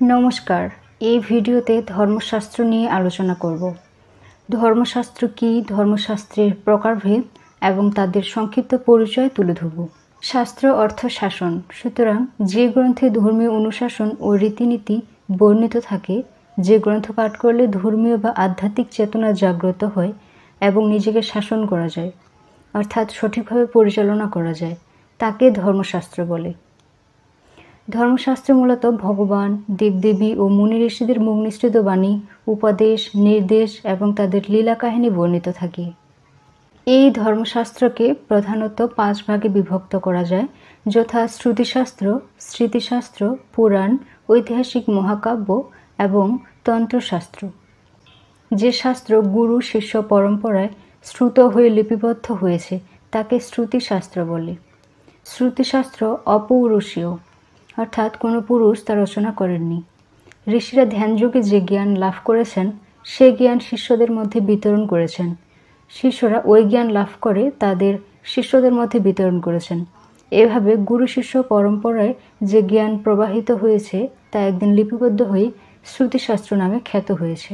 নমস্কার। এই ভিডিওতে ধর্মশাস্ত্র নিয়ে আলোচনা করব। ধর্মশাস্ত্র কি, ধর্মশাস্ত্রের প্রকারভেদ এবং তাদের সংক্ষিপ্ত পরিচয় তুলে ধরব। শাস্ত্র অর্থ শাসন, সুতরাং যে গ্রন্থে ধর্মীয় অনুশাসন ও রীতিনীতি বর্ণিত থাকে, যে গ্রন্থ পাঠ করলে ধর্মীয় বা আধ্যাত্মিক চেতনা জাগ্রত হয় এবং নিজেকে শাসন করা যায়, অর্থাৎ সঠিকভাবে পরিচালনা করা যায়, তাকে ধর্মশাস্ত্র বলে। ধর্মশাস্ত্র মূলত ভগবান, দেবদেবী ও মুনি ঋষিদের মুখ নিঃসৃত বাণী, উপদেশ, নির্দেশ এবং তাদের লীলা কাহিনী বর্ণিত থাকে। এই ধর্মশাস্ত্রকে প্রধানত 5 ভাগে বিভক্ত করা যায়, যথা শ্রুতিশাস্ত্র, স্মৃতিশাস্ত্র, পুরাণ, ঐতিহাসিক মহাকাব্য এবং তন্ত্রশাস্ত্র। যে শাস্ত্র গুরু শিষ্য পরম্পরায় শ্রুত হয়ে লিপিবদ্ধ হয়েছে তাকে শ্রুতিশাস্ত্র বলে। শ্রুতিশাস্ত্র অপৌরুষীয়, অর্থাৎ কোনো পুরুষ তা রচনা করেননি। ঋষিরা ধ্যানযোগে যে জ্ঞান লাভ করেছেন সে জ্ঞান শিষ্যদের মধ্যে বিতরণ করেছেন। শিষ্যরা ওই জ্ঞান লাভ করে তাদের শিষ্যদের মধ্যে বিতরণ করেছেন। এভাবে গুরু শিষ্য পরম্পরায় যে জ্ঞান প্রবাহিত হয়েছে তা একদিন লিপিবদ্ধ হয়ে শ্রুতিশাস্ত্র নামে খ্যাত হয়েছে।